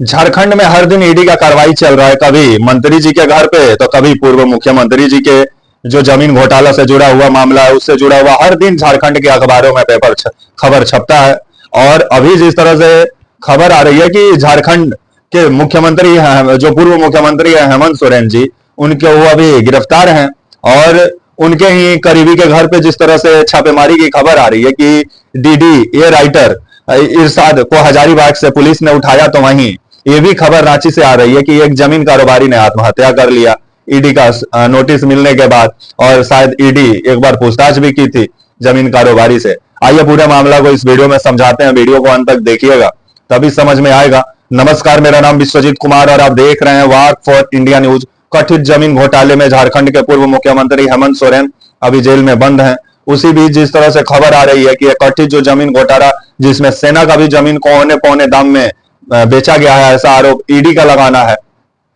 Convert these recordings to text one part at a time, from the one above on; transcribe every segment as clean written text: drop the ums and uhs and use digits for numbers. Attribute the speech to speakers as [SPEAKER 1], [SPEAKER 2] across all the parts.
[SPEAKER 1] झारखंड में हर दिन ईडी का कार्रवाई चल रहा है। कभी मंत्री जी के घर पे तो कभी पूर्व मुख्यमंत्री जी के जो जमीन घोटाला से जुड़ा हुआ मामला है उससे जुड़ा हुआ हर दिन झारखंड के अखबारों में खबर छपता है। और अभी जिस तरह से खबर आ रही है कि झारखंड के मुख्यमंत्री जो पूर्व मुख्यमंत्री है हेमंत सोरेन जी, उनके वो अभी गिरफ्तार हैं। और उनके ही करीबी के घर पे जिस तरह से छापेमारी की खबर आ रही है कि डीडी ए राइटर इरशाद को हजारीबाग से पुलिस ने उठाया, तो वहीं ये भी खबर रांची से आ रही है कि एक जमीन कारोबारी ने आत्महत्या कर लिया ईडी का नोटिस मिलने के बाद। और शायद ईडी एक बार पूछताछ भी की थी जमीन कारोबारी से। आइए पूरे मामला को इस वीडियो में समझाते हैं, वीडियो को अंत तक देखिएगा तभी समझ में आएगा। नमस्कार, मेरा नाम विश्वजीत कुमार और आप देख रहे हैं वाक फॉर इंडिया न्यूज। कथित जमीन घोटाले में झारखंड के पूर्व मुख्यमंत्री हेमंत सोरेन अभी जेल में बंद हैं। उसी बीच जिस तरह से खबर आ रही है कि कथित जो जमीन घोटाला जिसमें सेना का भी जमीन को औने पौने दाम में बेचा गया है, ऐसा आरोप ईडी का लगाना है।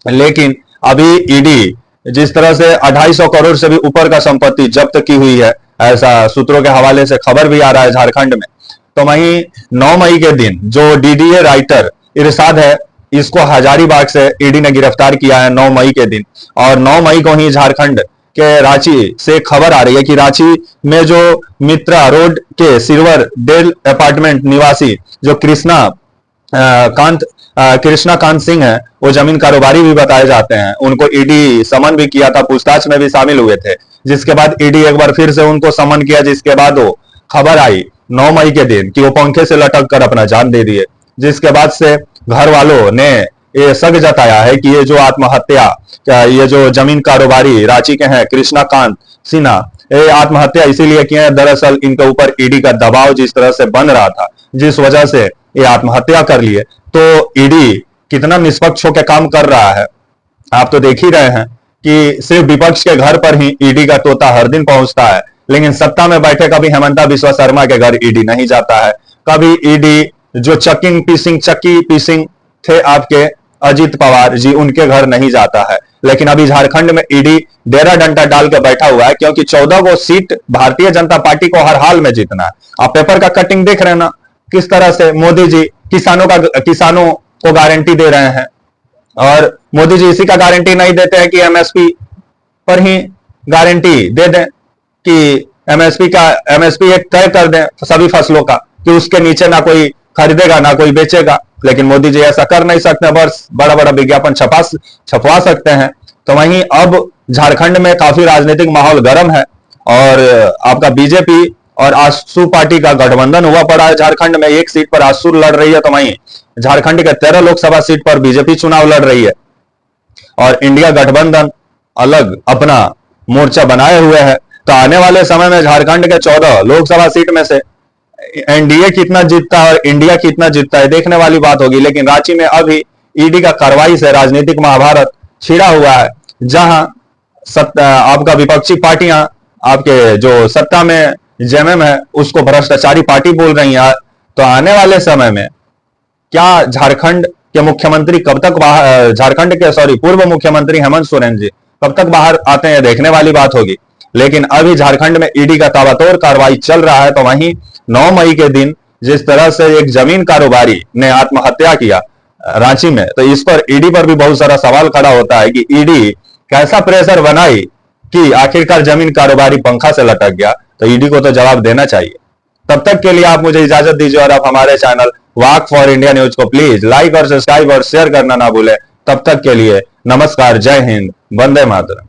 [SPEAKER 1] लेकिन अभी ईडी जिस तरह से 250 करोड़ से भी ऊपर का संपत्ति जब्त की हुई है, ऐसा सूत्रों के हवाले से खबर भी आ रहा है झारखंड में। तो वहीं 9 मई के दिन जो डीडीए राइटर इरशाद है, इसको हजारीबाग से ईडी ने गिरफ्तार किया है 9 मई के दिन। और 9 मई को ही झारखंड के रांची से खबर आ रही है कि रांची में जो मित्रा रोड के सिल्वर डेल अपार्टमेंट निवासी जो कृष्णा कांत सिंह है, वो जमीन कारोबारी भी बताए जाते हैं। उनको ईडी समन भी किया था, पूछताछ में भी शामिल हुए थे, जिसके बाद ईडी एक बार फिर से उनको समन किया, जिसके बाद वो खबर आई 9 मई के दिन कि वो पंखे से लटक कर अपना जान दे दिए। जिसके बाद से घर वालों ने ये शक जताया है कि ये जो आत्महत्या, ये जो जमीन कारोबारी रांची के हैं कृष्णा कांत सिन्हा, ये आत्महत्या इसीलिए किए हैं। दरअसल इनके ऊपर ईडी का दबाव जिस तरह से बन रहा था, जिस वजह से ये आत्महत्या कर लिए। तो ईडी कितना निष्पक्ष होकर काम कर रहा है आप तो देख ही रहे हैं कि सिर्फ विपक्ष के घर पर ही ईडी का तोता हर दिन पहुंचता है, लेकिन सत्ता में बैठे कभी हेमंता बिस्वा शर्मा के घर ईडी नहीं जाता है। कभी ईडी जो चक्की पीसिंग थे आपके अजीत पवार जी, उनके घर नहीं जाता है। लेकिन अभी झारखंड में ईडी डेरा डंडा डाल के बैठा हुआ है, क्योंकि 14 को सीट भारतीय जनता पार्टी को हर हाल में जीतना है। आप पेपर का कटिंग देख रहे हैं ना, किस तरह से मोदी जी किसानों को गारंटी दे रहे हैं। और मोदी जी इसी का गारंटी नहीं देते हैं कि एमएसपी पर ही गारंटी दे दें कि एमएसपी एक तय कर दें सभी फसलों का कि उसके नीचे ना कोई खरीदेगा ना कोई बेचेगा। लेकिन मोदी जी ऐसा कर नहीं सकते, बस बड़ा बड़ा विज्ञापन छपवा सकते हैं। तो वहीं अब झारखंड में काफी राजनीतिक माहौल गर्म है और आपका बीजेपी और आजसू पार्टी का गठबंधन हुआ पड़ा है। झारखंड में एक सीट पर आजसू लड़ रही है, तो वहीं झारखंड के 13 लोकसभा सीट पर बीजेपी चुनाव लड़ रही है। और इंडिया गठबंधन अलग अपना मोर्चा बनाए हुए है। तो आने वाले समय में झारखंड के 14 लोकसभा सीट में से एनडीए कितना जीतता है और इंडिया कितना जीतता है, देखने वाली बात होगी। लेकिन रांची में अभी ईडी का कार्रवाई से राजनीतिक महाभारत छिड़ा हुआ है, जहां आपका विपक्षी पार्टियां आपके जो सत्ता में जेएमएम है उसको भ्रष्टाचारी पार्टी बोल रही है। तो आने वाले समय में क्या झारखंड के मुख्यमंत्री कब तक बाहर पूर्व मुख्यमंत्री हेमंत सोरेन जी कब तक बाहर आते हैं, देखने वाली बात होगी। लेकिन अभी झारखंड में ईडी का ताबड़तोड़ कार्रवाई चल रहा है। तो वहीं 9 मई के दिन जिस तरह से एक जमीन कारोबारी ने आत्महत्या किया रांची में, तो इस पर ईडी पर भी बहुत सारा सवाल खड़ा होता है कि ईडी कैसा प्रेशर बनाई कि आखिरकार जमीन कारोबारी पंखा से लटक गया। तो ईडी को तो जवाब देना चाहिए। तब तक के लिए आप मुझे इजाजत दीजिए और आप हमारे channel walk for India news को प्लीज लाइक और सब्सक्राइब और शेयर करना ना भूलें। तब तक के लिए नमस्कार, जय हिंद, वंदे मातरम।